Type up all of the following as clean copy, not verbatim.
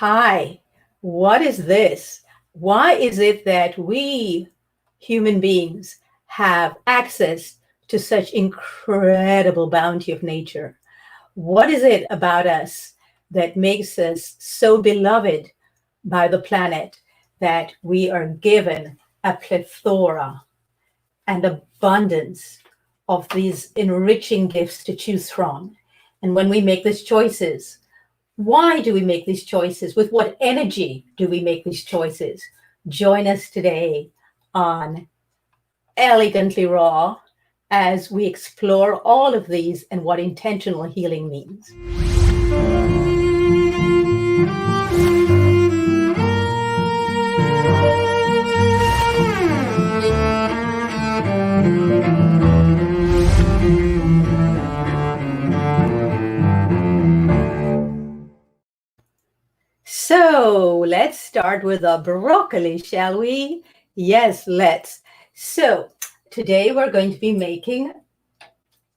Hi, what is this? Why is it that we human beings have access to such incredible bounty of nature? What is it about us that makes us so beloved by the planet that we are given a plethora and abundance of these enriching gifts to choose from? And when we make these choices, why do we make these choices? With what energy do we make these choices? Join us today on Elegantly Raw as we explore all of these and what intentional healing means. So let's start with the broccoli, shall we? Yes, let's. So today we're going to be making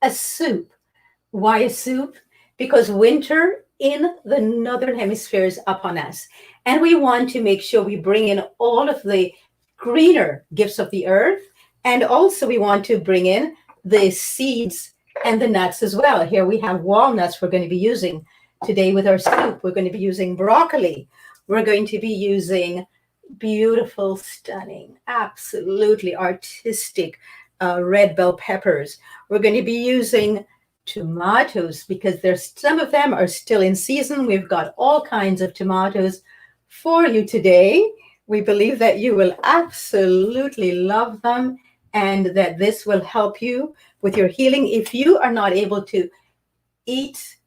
a soup. Why a soup? Because winter in the Northern Hemisphere is upon us. And we want to make sure we bring in all of the greener gifts of the earth. And also we want to bring in the seeds and the nuts as well. Here we have walnuts we're going to be using today with our soup. We're going to be using broccoli. We're going to be using beautiful, stunning, absolutely artistic red bell peppers. We're going to be using tomatoes because there's some of them are still in season. We've got all kinds of tomatoes for you today. We believe that you will absolutely love them and that this will help you with your healing. If you are not able to eat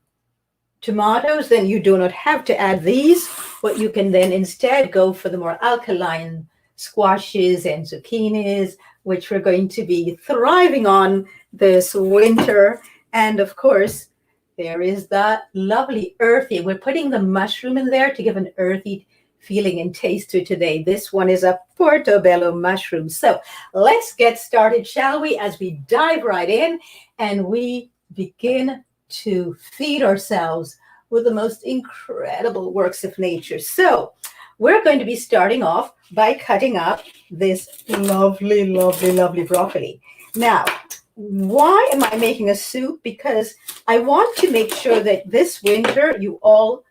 tomatoes, then you do not have to add these, but you can then instead go for the more alkaline squashes and zucchinis, which we're going to be thriving on this winter. And of course, there is that lovely earthy. We're putting the mushroom in there to give an earthy feeling and taste to today. This one is a portobello mushroom. So let's get started, shall we, as we dive right in and we begin to feed ourselves with the most incredible works of nature. So we're going to be starting off by cutting up this lovely, lovely, lovely broccoli. Now, why am I making a soup? Because I want to make sure that this winter you all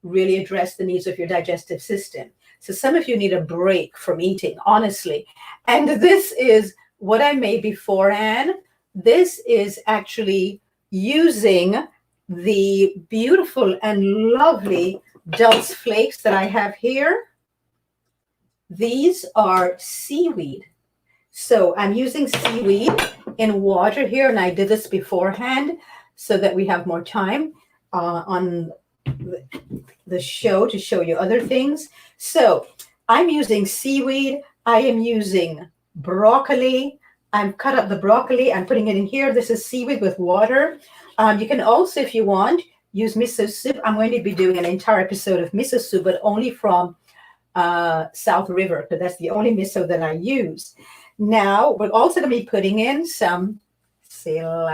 really address the needs of your digestive system. So some of you need a break from eating, honestly. And this is what I made beforehand. This is actually using the beautiful and lovely dulse flakes that I have here. These are seaweed. So I'm using seaweed in water here, and I did this beforehand so that we have more time on the show to show you other things. So I'm using seaweed. I am using broccoli. I've cut up the broccoli. I'm putting it in here. This is seaweed with water. You can also, if you want, use miso soup. I'm going to be doing an entire episode of miso soup, but only from South River, because that's the only miso that I use. Now, we're also going to be putting in some cilantro.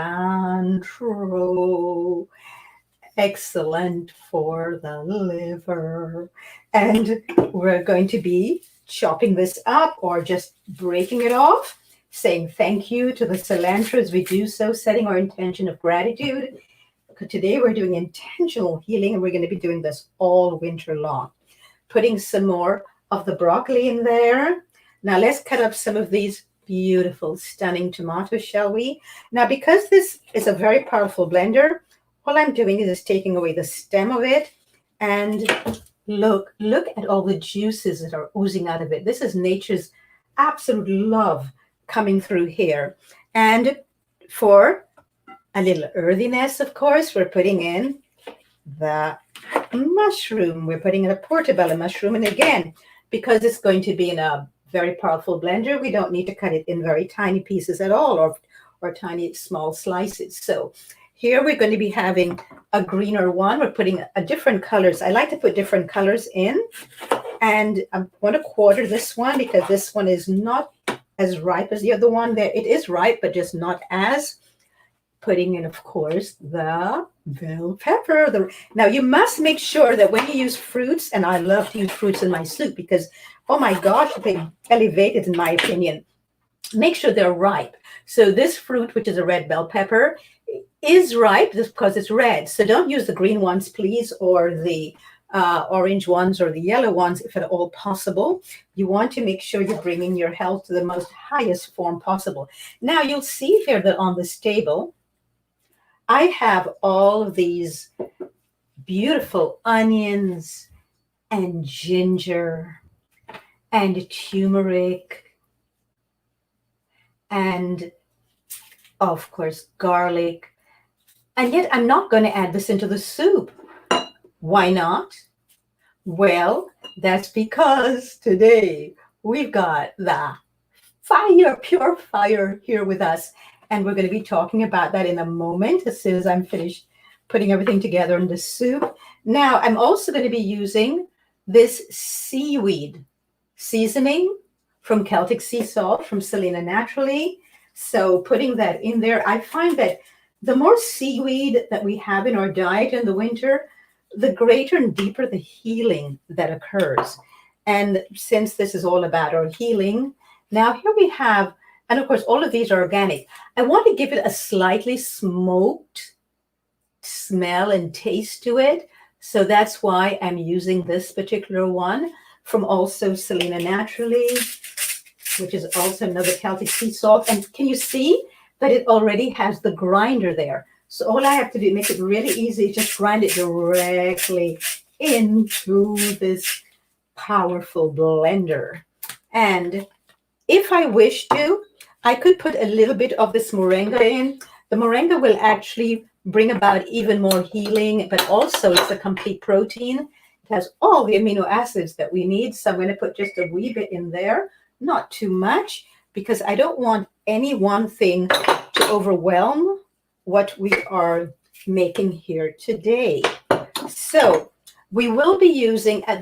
Excellent for the liver. And we're going to be chopping this up or just breaking it off, saying thank you to the cilantro as we do so, setting our intention of gratitude. Today we're doing intentional healing, and we're going to be doing this all winter long. Putting some more of the broccoli in there. Now let's cut up some of these beautiful, stunning tomatoes, shall we? Now, because this is a very powerful blender, all I'm doing is taking away the stem of it, and look at all the juices that are oozing out of it. This is nature's absolute love coming through here. And for a little earthiness, of course, we're putting in the mushroom. We're putting in a portobello mushroom. And again, because it's going to be in a very powerful blender, we don't need to cut it in very tiny pieces at all, or tiny small slices. So here we're going to be having a greener one. We're putting a different colors. I like to put different colors in. And I want to quarter this one because this one is not as ripe as the other one. It is ripe, but just not as putting in, of course, the bell pepper. Now, you must make sure that when you use fruits, and I love to use fruits in my soup because, oh my gosh, they elevate it in my opinion. Make sure they're ripe. So this fruit, which is a red bell pepper, is ripe just because it's red. So don't use the green ones, please, or the orange ones or the yellow ones, if at all possible. You want to make sure you're bringing your health to the most highest form possible. Now, you'll see here that on this table, I have all of these beautiful onions and ginger and turmeric and, of course, garlic. And yet I'm not going to add this into the soup. Why not? Well, that's because today we've got the fire, pure fire here with us. And we're going to be talking about that in a moment as soon as I'm finished putting everything together in the soup. Now, I'm also going to be using this seaweed seasoning from Celtic Sea Salt from Selena Naturally. So putting that in there, I find that the more seaweed that we have in our diet in the winter, the greater and deeper the healing that occurs. And since this is all about our healing, now here we have, and of course, all of these are organic. I want to give it a slightly smoked smell and taste to it. So that's why I'm using this particular one from also Selena Naturally, which is also another Celtic sea salt. And can you see that it already has the grinder there? So all I have to do, make it really easy, just grind it directly into this powerful blender. And if I wish to, I could put a little bit of this moringa in. The moringa will actually bring about even more healing, but also it's a complete protein. It has all the amino acids that we need. So I'm going to put just a wee bit in there, not too much, because I don't want any one thing to overwhelm what we are making here today. So we will be using I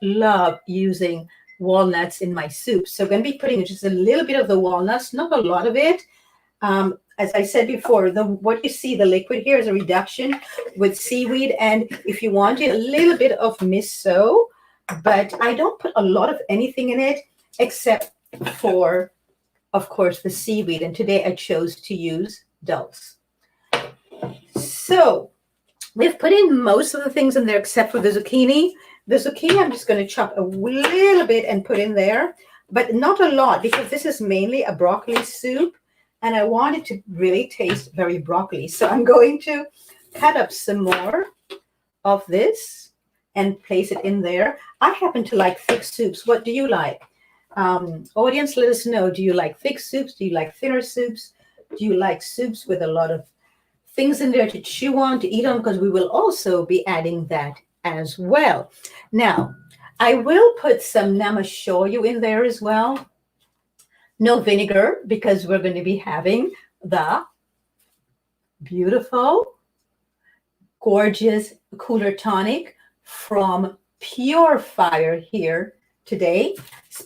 love using walnuts in my soup. So I'm going to be putting just a little bit of the walnuts, not a lot of it. As I said before, what you see, the liquid here is a reduction with seaweed. And if you want it, a little bit of miso, but I don't put a lot of anything in it except for, of course, the seaweed. And today I chose to use dulse. So we've put in most of the things in there except for the zucchini. The zucchini, I'm just going to chop a little bit and put in there, but not a lot because this is mainly a broccoli soup and I want it to really taste very broccoli. So I'm going to cut up some more of this and place it in there. I happen to like thick soups. What do you like? Audience, let us know. Do you like thick soups? Do you like thinner soups? Do you like soups with a lot of things in there to chew on, to eat on? Because we will also be adding that as well. Now, I will put some namashoyu in there as well. No vinegar, because we're going to be having the beautiful, gorgeous cooler tonic from Pure Fire here today.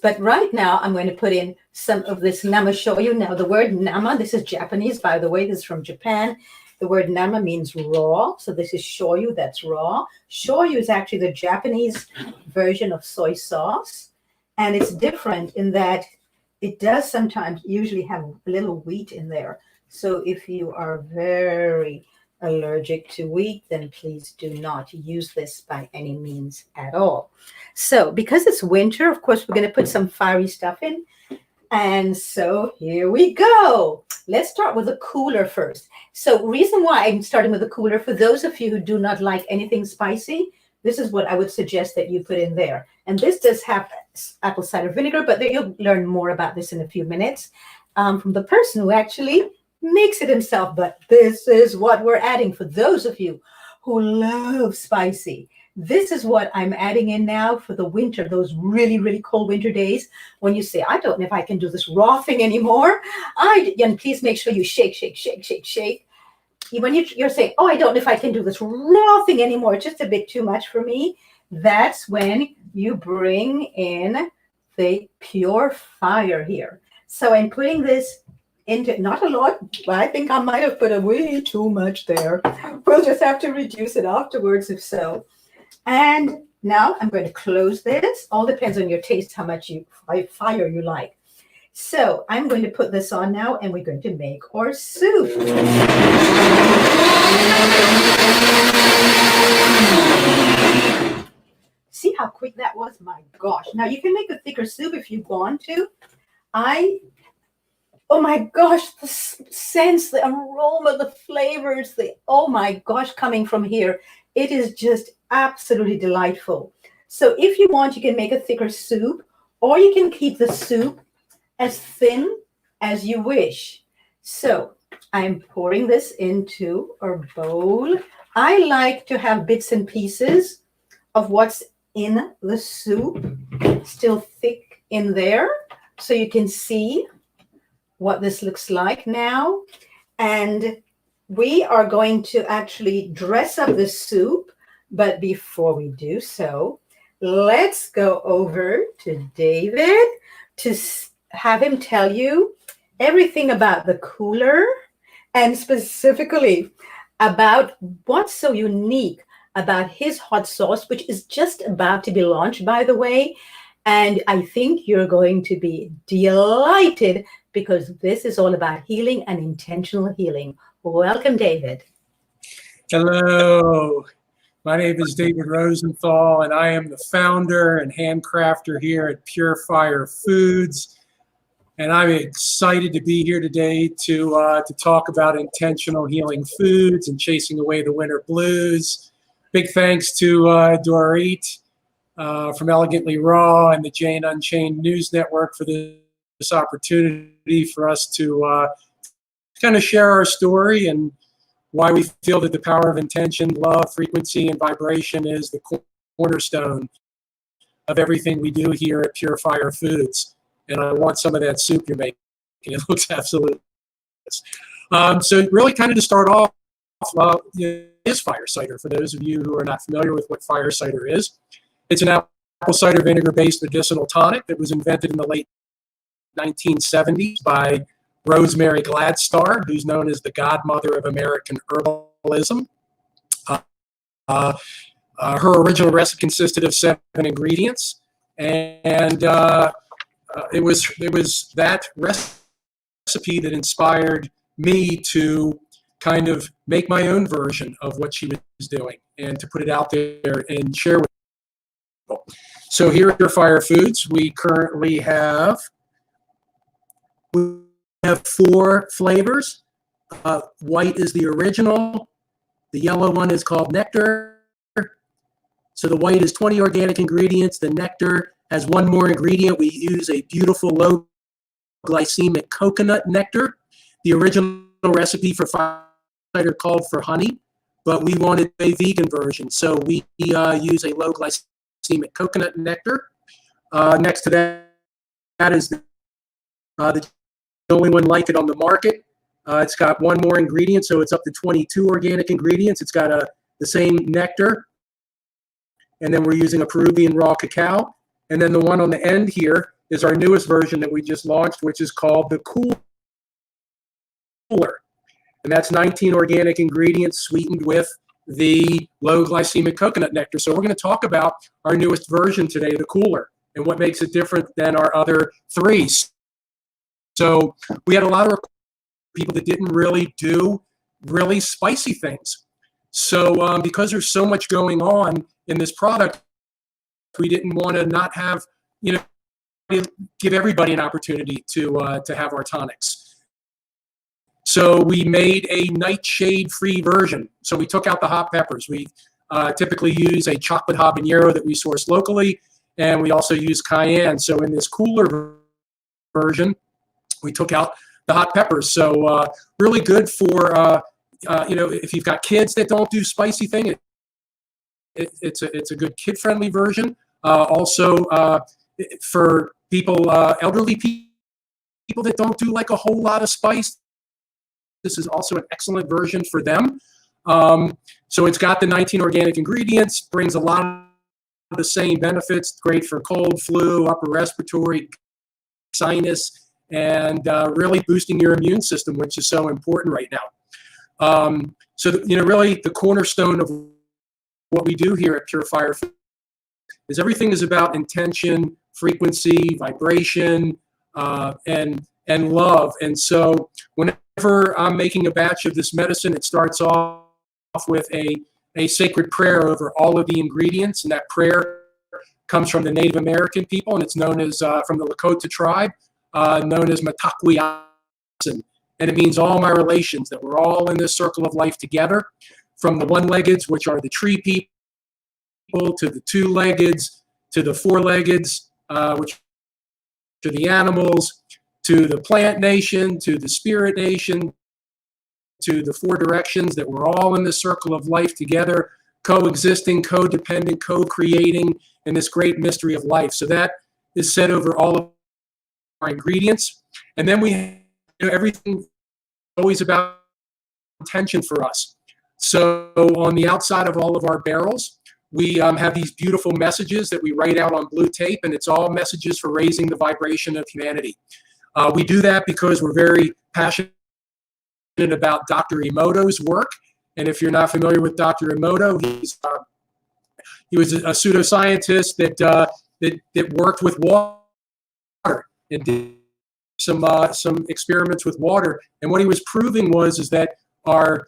But right now, I'm going to put in some of this namashoyu. Now, the word nama, this is Japanese, by the way. This is from Japan. The word nama means raw. So this is shoyu, that's raw. Shoyu is actually the Japanese version of soy sauce. And it's different in that it does sometimes usually have a little wheat in there. So if you are very allergic to wheat, then please do not use this by any means at all. So because it's winter, of course, we're going to put some fiery stuff in. And so here we go. Let's start with the cooler first. So reason why I'm starting with the cooler, for those of you who do not like anything spicy, this is what I would suggest that you put in there. And this does have apple cider vinegar, but you'll learn more about this in a few minutes from the person who actually makes it himself. But this is what we're adding for those of you who love spicy. This is what I'm adding in now for the winter, those really, really cold winter days when you say, I don't know if I can do this raw thing anymore. And please make sure you shake, shake, shake, shake, shake. When you're saying, oh, I don't know if I can do this raw thing anymore, it's just a bit too much for me. That's when you bring in the Pure Fire here. So I'm putting this into, not a lot, but I think I might have put a way too much there. We'll just have to reduce it afterwards if so. And now I'm going to close this. All depends on your taste, how much fire you like. So I'm going to put this on now, and we're going to make our soup. See how quick that was? My gosh. Now you can make a thicker soup if you want to. Oh my gosh, the scents, the aroma, the flavors, oh my gosh, coming from here. It is just absolutely delightful. So if you want, you can make a thicker soup, or you can keep the soup as thin as you wish. So I'm pouring this into a bowl. I like to have bits and pieces of what's in the soup still thick in there, so you can see what this looks like now. And we are going to actually dress up the soup, but before we do so, let's go over to David to have him tell you everything about the cooler, and specifically about what's so unique about his hot sauce, which is just about to be launched, by the way. And I think you're going to be delighted, because this is all about healing and intentional healing. Welcome, David. Hello. My name is David Rosenthal, and I am the founder and handcrafter here at Pure Fire Foods. And I'm excited to be here today to talk about intentional healing foods and chasing away the winter blues. Big thanks to Doreet from Elegantly Raw and the Jane Unchained News Network for this opportunity for us to kind of share our story and why we feel that the power of intention, love, frequency, and vibration is the cornerstone of everything we do here at Pure Fire Foods. And I want some of that soup you're making. It looks absolutely so really kind of to start off, is fire cider. For those of you who are not familiar with what fire cider is, it's an apple cider vinegar-based medicinal tonic that was invented in the late 1970s by Rosemary Gladstar, who's known as the godmother of American herbalism. Her original recipe consisted of 7 ingredients, and it was that recipe that inspired me to kind of make my own version of what she was doing and to put it out there and share with people. So here at Pure Fire Foods, we currently have 4 flavors. White is the original. The yellow one is called nectar. So the white is 20 organic ingredients. The nectar has 1 more ingredient. We use a beautiful low glycemic coconut nectar. The original recipe for fire cider called for honey, but we wanted a vegan version. So we use a low glycemic coconut nectar. Next to that is the only one like it on the market. It's got 1 more ingredient, so it's up to 22 organic ingredients. It's got the same nectar. And then we're using a Peruvian raw cacao. And then the one on the end here is our newest version that we just launched, which is called the Cooler. And that's 19 organic ingredients sweetened with the low glycemic coconut nectar. So we're going to talk about our newest version today, the Cooler, and what makes it different than our other 3. So we had a lot of people that didn't really do really spicy things. So because there's so much going on in this product, we didn't want to not have, give everybody an opportunity to have our tonics. So we made a nightshade-free version. So we took out the hot peppers. We typically use a chocolate habanero that we source locally, and we also use cayenne. So in this Cooler version, we took out the hot peppers. So really good for, if you've got kids that don't do spicy things, it's a good kid-friendly version. Also for people, elderly people that don't do like a whole lot of spice, this is also an excellent version for them. So it's got the 19 organic ingredients, brings a lot of the same benefits, great for cold, flu, upper respiratory, sinus, and really boosting your immune system, which is so important right now. Really the cornerstone of what we do here at Purifier is everything is about intention, frequency, vibration, and love. And so whenever I'm making a batch of this medicine, it starts off with a sacred prayer over all of the ingredients, and that prayer comes from the Native American people, and it's known as, from the Lakota tribe, known as Matakwiasin. And it means all my relations, that we're all in this circle of life together, from the one-leggeds, which are the tree people, to the two-leggeds, to the four-leggeds, which are the animals, to the plant nation, to the spirit nation, to the four directions, that we're all in this circle of life together, coexisting, codependent, co-creating in this great mystery of life. So that is said over all of our ingredients. And then everything always about intention for us. So on the outside of all of our barrels, we have these beautiful messages that we write out on blue tape, and it's all messages for raising the vibration of humanity. We do that because we're very passionate about Dr. Emoto's work. And if you're not familiar with Dr. Emoto, he was a pseudoscientist that worked with water and did some experiments with water. And what he was proving is that our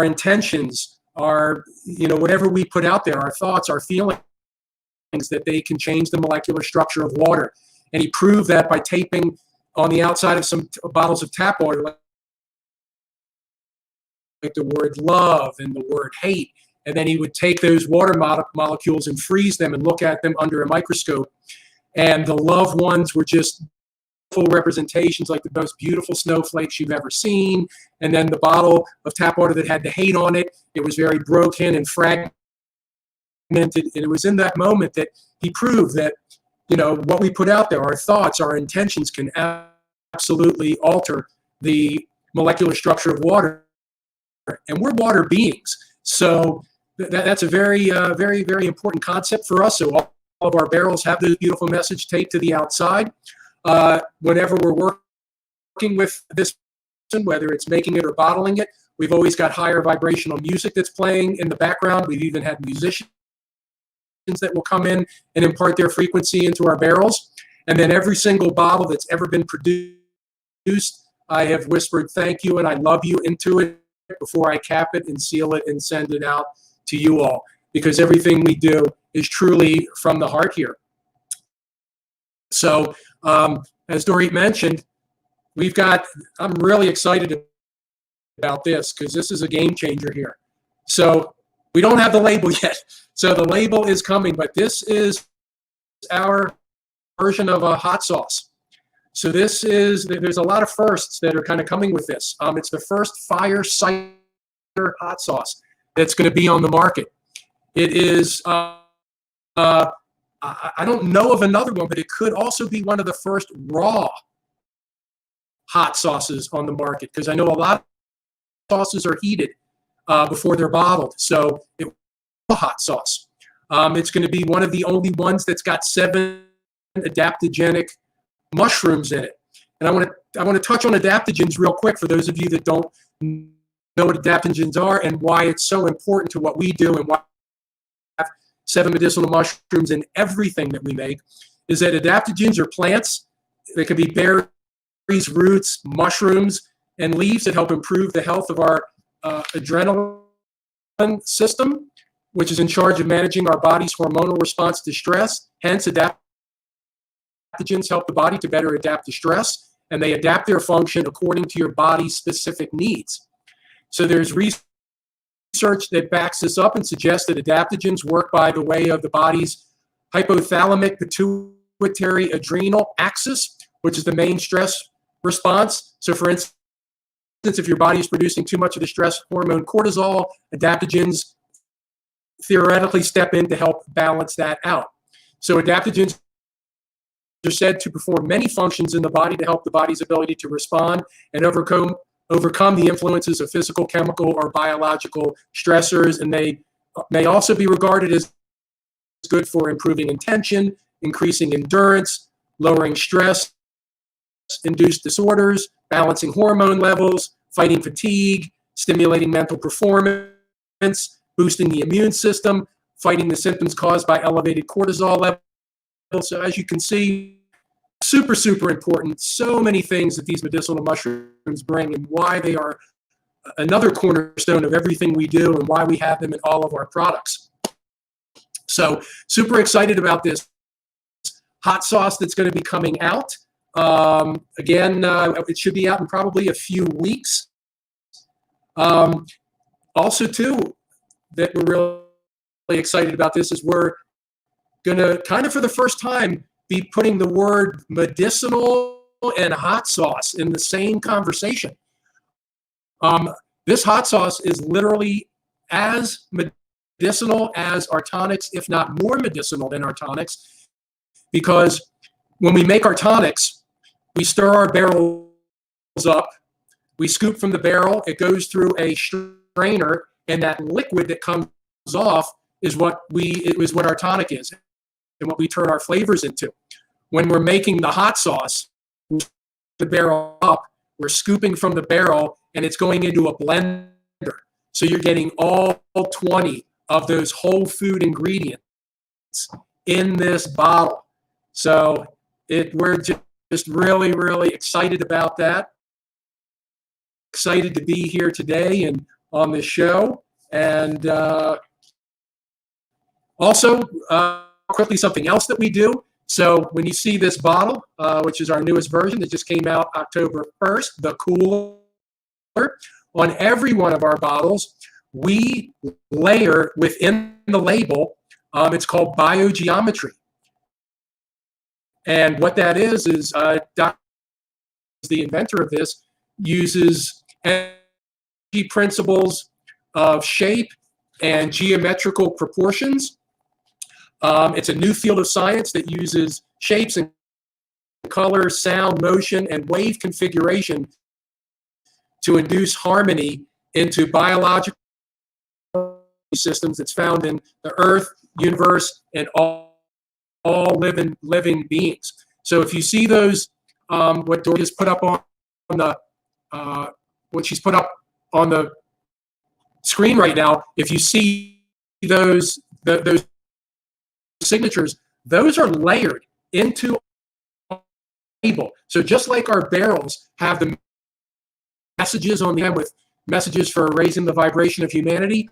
intentions, whatever we put out there, our thoughts, our feelings, that they can change the molecular structure of water. And he proved that by taping on the outside of some bottles of tap water, like the word love and the word hate. And then he would take those water molecules and freeze them and look at them under a microscope. And the love ones were just full representations, like the most beautiful snowflakes you've ever seen. And then the bottle of tap water that had the hate on it, it was very broken and fragmented. And it was in that moment that he proved that, what we put out there, our thoughts, our intentions, can absolutely alter the molecular structure of water. And we're water beings. So that's a very, very, very important concept for us. So all of our barrels have this beautiful message taped to the outside. Whenever we're working with this, whether it's making it or bottling it, we've always got higher vibrational music that's playing in the background. We've even had musicians that will come in and impart their frequency into our barrels. And then every single bottle that's ever been produced, I have whispered thank you and I love you into it before I cap it and seal it and send it out to you all, because everything we do is truly from the heart here. So as Doreet mentioned, I'm really excited about this because this is a game changer here. So we don't have the label yet. So the label is coming, but this is our version of a hot sauce. So there's a lot of firsts that are kind of coming with this. It's the first fire cider hot sauce that's going to be on the market. It is, I don't know of another one, but it could also be one of the first raw hot sauces on the market, because I know a lot of sauces are heated before they're bottled. So it's a hot sauce. It's going to be one of the only ones that's got 7 adaptogenic mushrooms in it. And I want to touch on adaptogens real quick for those of you that don't know what adaptogens are and why it's so important to what we do, and why we have 7 medicinal mushrooms in everything that we make. Is that adaptogens are plants. They can be berries, roots, mushrooms, and leaves that help improve the health of our adrenaline system, which is in charge of managing our body's hormonal response to stress. Hence, adaptogens help the body to better adapt to stress, and they adapt their function according to your body's specific needs. So there's research that backs this up and suggests that adaptogens work by the way of the body's hypothalamic pituitary adrenal axis, which is the main stress response. So for instance, if your body is producing too much of the stress hormone cortisol, adaptogens theoretically step in to help balance that out. So adaptogens are said to perform many functions in the body to help the body's ability to respond and overcome the influences of physical, chemical, or biological stressors. And they may also be regarded as good for improving intention, increasing endurance, lowering stress, stress-induced disorders, balancing hormone levels, fighting fatigue, stimulating mental performance, boosting the immune system, fighting the symptoms caused by elevated cortisol levels. So as you can see, super, super important. So many things that these medicinal mushrooms bring, and why they are another cornerstone of everything we do and why we have them in all of our products. So super excited about this hot sauce that's going to be coming out. Again, it should be out in probably a few weeks. Also, too, that we're really excited about this is we're going to kind of for the first time be putting the word medicinal and hot sauce in the same conversation. This hot sauce is literally as medicinal as our tonics, if not more medicinal than our tonics, because when we make our tonics, we stir our barrels up, we scoop from the barrel, it goes through a strainer, and that liquid that comes off is what our tonic is and what we turn our flavors into. When we're making the hot sauce, the barrel up, we're scooping from the barrel, and it's going into a blender. So you're getting all 20 of those whole food ingredients in this bottle. So we're just really, really excited about that. Excited to be here today and on this show. And also, quickly, something else that we do. So when you see this bottle, which is our newest version that just came out October 1st, the cooler, on every one of our bottles, we layer within the label, it's called biogeometry. And what that is Dr. the inventor of this, uses energy principles of shape and geometrical proportions. It's a new field of science that uses shapes and color, sound, motion, and wave configuration to induce harmony into biological systems that's found in the earth, universe, and all living beings. So if you see those, what Doreet has put up on the, what she's put up on the screen right now, if you see those signatures, those are layered into a label. So just like our barrels have the messages on them with messages for raising the vibration of humanity,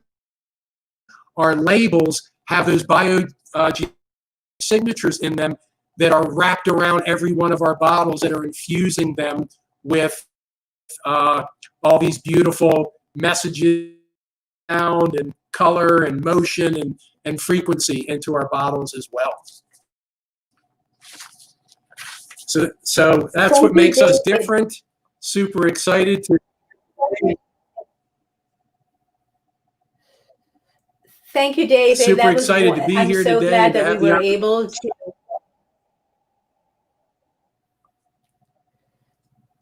our labels have those signatures in them that are wrapped around every one of our bottles that are infusing them with all these beautiful messages, sound and color and motion and frequency into our bottles as well. So that's what makes us different. Super excited to. Thank you, David. Super excited to be here today. I'm so glad that we were able to.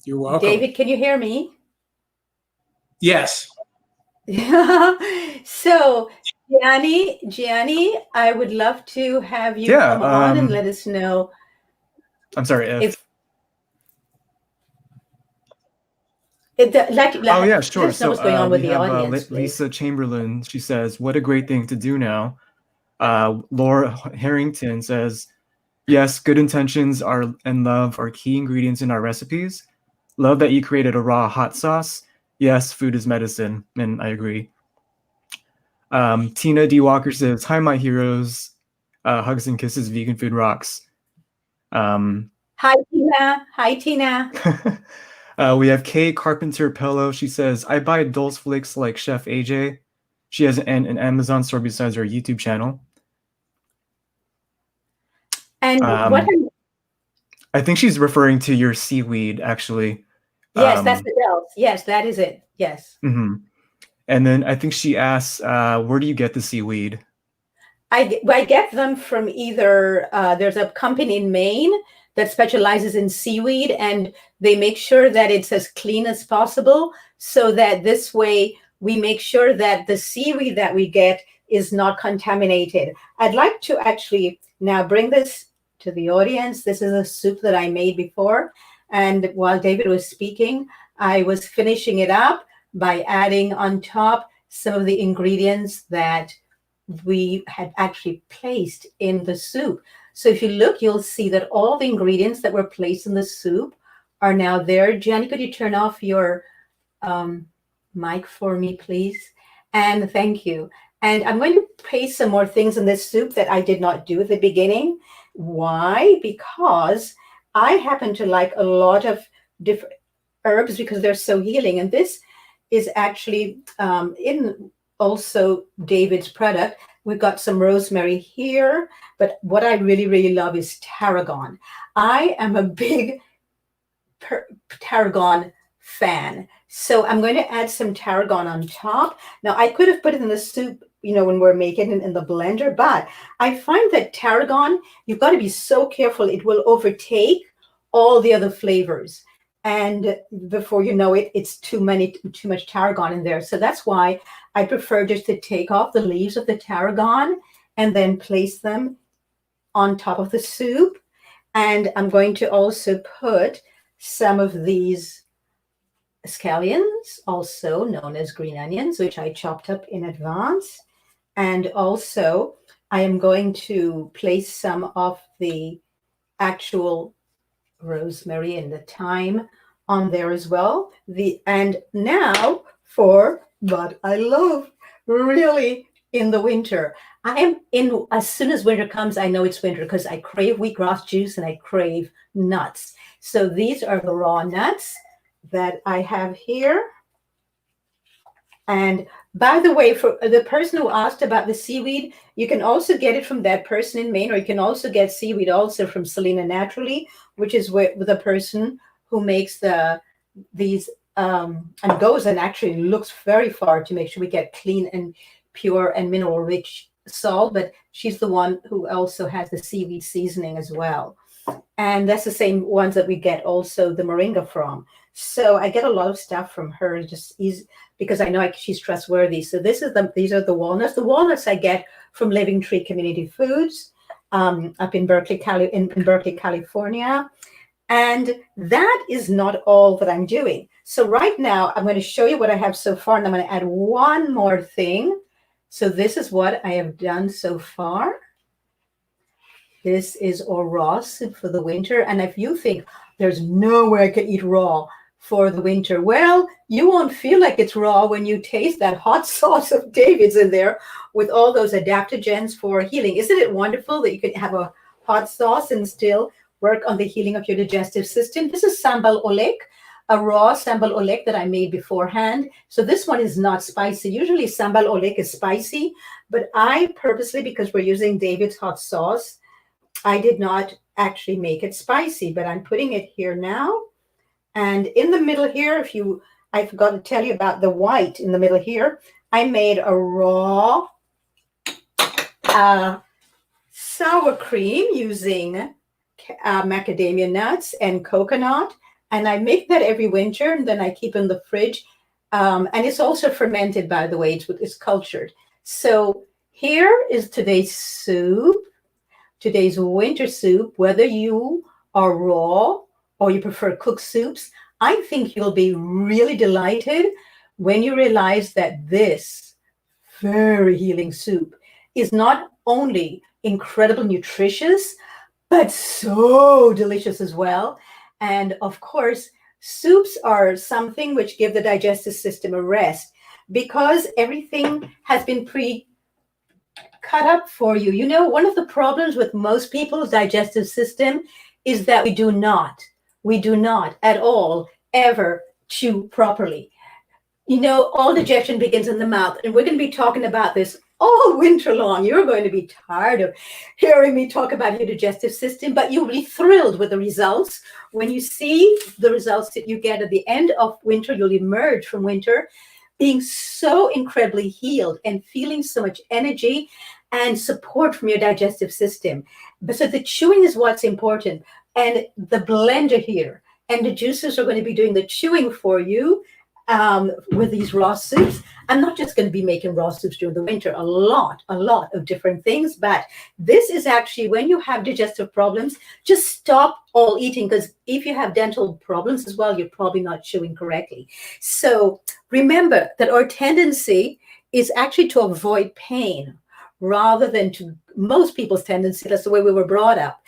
You're welcome. David, can you hear me? Yes. So, Gianni, I would love to have you come on and let us know. I'm sorry. Oh yeah, sure. So what's going on with we the have audience, Lisa Chamberlain. She says, "What a great thing to do now." Laura Harrington says, "Yes, good intentions and love are key ingredients in our recipes. Love that you created a raw hot sauce. Yes, food is medicine," and I agree. Tina D. Walker says, "Hi, my heroes. Hugs and kisses. Vegan food rocks." Hi, Tina. Hi, Tina. We have Kay Carpenter Pello. She says, "I buy Dulce Flakes like Chef AJ." She has an Amazon store besides her YouTube channel. And I think she's referring to your seaweed, actually. Yes, that's the Dulce. Yes, that is it. Yes. Mm-hmm. And then I think she asks, where do you get the seaweed? I get them from either, there's a company in Maine that specializes in seaweed, and they make sure that it's as clean as possible so that this way we make sure that the seaweed that we get is not contaminated. I'd like to actually now bring this to the audience. This is a soup that I made before. And while David was speaking, I was finishing it up by adding on top some of the ingredients that we had actually placed in the soup. So if you look, you'll see that all the ingredients that were placed in the soup are now there. Gianni, could you turn off your mic for me, please? And thank you. And I'm going to place some more things in this soup that I did not do at the beginning. Why? Because I happen to like a lot of different herbs because they're so healing. And this is actually in also David's product. We've got some rosemary here, but what I really, really love is tarragon. I am a big tarragon fan. So I'm going to add some tarragon on top. Now I could have put it in the soup, when we're making it in the blender, but I find that tarragon, you've got to be so careful. It will overtake all the other flavors. And before you know it, it's too much tarragon in there. So that's why I prefer just to take off the leaves of the tarragon and then place them on top of the soup. And I'm going to also put some of these scallions, also known as green onions, which I chopped up in advance. And also I am going to place some of the actual rosemary and the thyme on there as well. And now for what I love really in the winter. As soon as winter comes, I know it's winter because I crave wheatgrass juice and I crave nuts. So these are the raw nuts that I have here. And by the way, for the person who asked about the seaweed, you can also get it from that person in Maine, or you can also get seaweed also from Selena Naturally, which is with a person who makes these and goes and actually looks very far to make sure we get clean and pure and mineral rich salt. But she's the one who also has the seaweed seasoning as well. And that's the same ones that we get also the moringa from. So I get a lot of stuff from her just easy, because I know she's trustworthy. So these are the walnuts. The walnuts I get from Living Tree Community Foods up in Berkeley, California. And that is not all that I'm doing. So right now I'm going to show you what I have so far, and I'm going to add one more thing. So this is what I have done so far. This is all raw soup for the winter. And if you think there's no way I can eat raw for the winter, well, you won't feel like it's raw when you taste that hot sauce of David's in there with all those adaptogens for healing. Isn't it wonderful that you can have a hot sauce and still work on the healing of your digestive system? This is sambal oleg, a raw sambal oleg that I made beforehand. So this one is not spicy. Usually sambal oleg is spicy, but I purposely, because we're using David's hot sauce, I did not actually make it spicy, but I'm putting it here now. And in the middle here, I forgot to tell you about the white in the middle here. I made a raw sour cream using macadamia nuts and coconut. And I make that every winter, and then I keep in the fridge. And it's also fermented, by the way. It's cultured. So here is today's soup. Today's winter soup, whether you are raw or you prefer cooked soups, I think you'll be really delighted when you realize that this very healing soup is not only incredibly nutritious, but so delicious as well. And of course, soups are something which give the digestive system a rest, because everything has been cut up for you. One of the problems with most people's digestive system is that we do not at all ever chew properly. All digestion begins in the mouth, and we're going to be talking about this all winter long. You're going to be tired of hearing me talk about your digestive system, but you'll be thrilled with the results. When you see the results that you get at the end of winter, you'll emerge from winter being so incredibly healed and feeling so much energy and support from your digestive system. But so the chewing is what's important. And the blender here and the juices are going to be doing the chewing for you. with these raw soups. I'm not just going to be making raw soups during the winter, a lot of different things. But this is actually when you have digestive problems, just stop all eating, because if you have dental problems as well, you're probably not chewing correctly. So remember that our tendency is actually to avoid pain rather than to most people's tendency. That's the way we were brought up.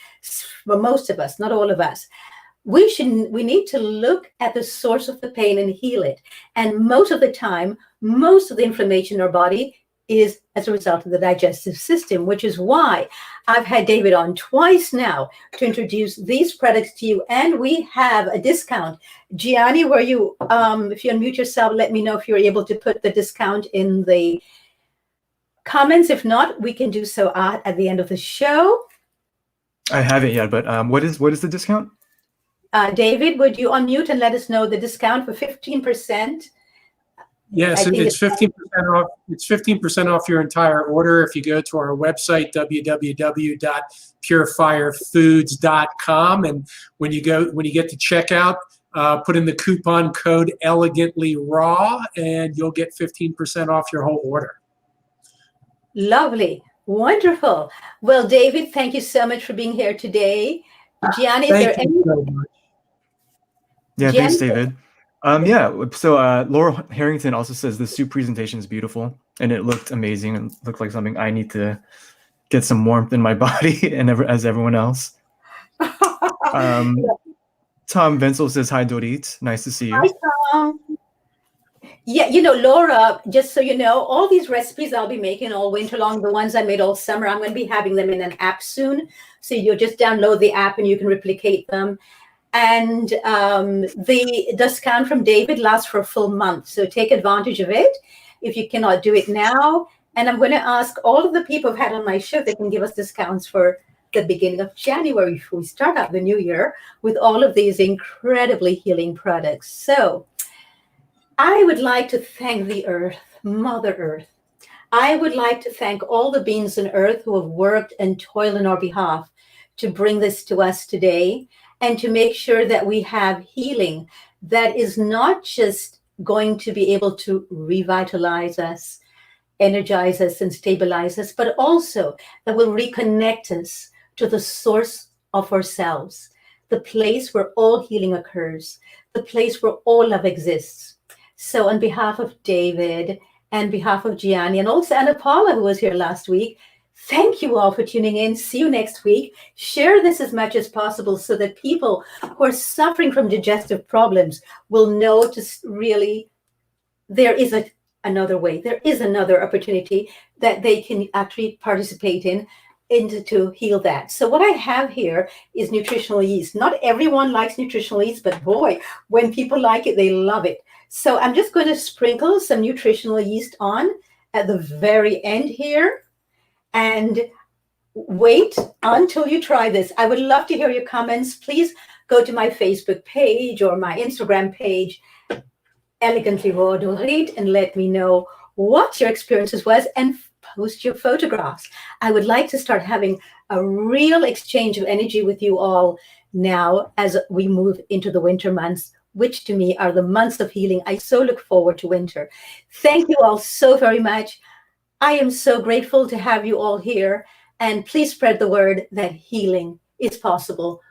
For most of us, not all of us. We need to look at the source of the pain and heal it. And most of the time, most of the inflammation in our body is as a result of the digestive system, which is why I've had David on twice now to introduce these products to you. And we have a discount. Gianni, if you unmute yourself, let me know if you're able to put the discount in the comments. If not, we can do so at the end of the show. I haven't yet, but what is the discount? David, would you unmute and let us know the discount for 15%? Yes, it's 15% off. It's 15% off your entire order if you go to our website, www.purefirefoods.com, and when you get to checkout, put in the coupon code Elegantly Raw, and you'll get 15% off your whole order. Lovely, wonderful. Well, David, thank you so much for being here today. Gianni, is there any? So much. Yeah, Jen? thanks, David. Yeah, so Laura Harrington also says the soup presentation is beautiful, and it looked amazing and looked like something I need to get some warmth in my body, and as everyone else. Tom Venzel says, hi, Doreet. Nice to see you. Hi, Tom. Yeah, Laura, just so you know, all these recipes I'll be making all winter long, the ones I made all summer, I'm going to be having them in an app soon. So you'll just download the app and you can replicate them. And the discount from David lasts for a full month. So take advantage of it if you cannot do it now. And I'm going to ask all of the people I've had on my show, they can give us discounts for the beginning of January before we start out the new year with all of these incredibly healing products. So I would like to thank the earth, Mother Earth. I would like to thank all the beings on earth who have worked and toiled on our behalf to bring this to us today, and to make sure that we have healing that is not just going to be able to revitalize us, energize us, and stabilize us, but also that will reconnect us to the source of ourselves, the place where all healing occurs, the place where all love exists. So on behalf of David and behalf of Gianni, and also Anna Paula, who was here last week, thank you all for tuning in. See you next week. Share this as much as possible so that people who are suffering from digestive problems will know to really, there is another way. There is another opportunity that they can actually participate in to heal that. So what I have here is nutritional yeast. Not everyone likes nutritional yeast, but boy, when people like it, they love it. So I'm just going to sprinkle some nutritional yeast on at the very end here. And wait until you try this. I would love to hear your comments. Please go to my Facebook page or my Instagram page, Elegantly Raw Doreet, and let me know what your experiences was and post your photographs. I would like to start having a real exchange of energy with you all now as we move into the winter months, which to me are the months of healing. I so look forward to winter. Thank you all so very much. I am so grateful to have you all here, and please spread the word that healing is possible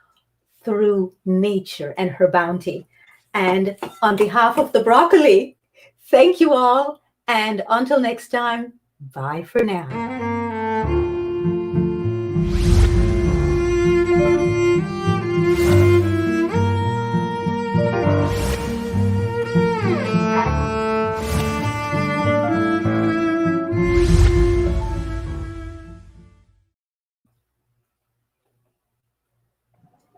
through nature and her bounty. And on behalf of the broccoli, thank you all, and until next time, bye for now.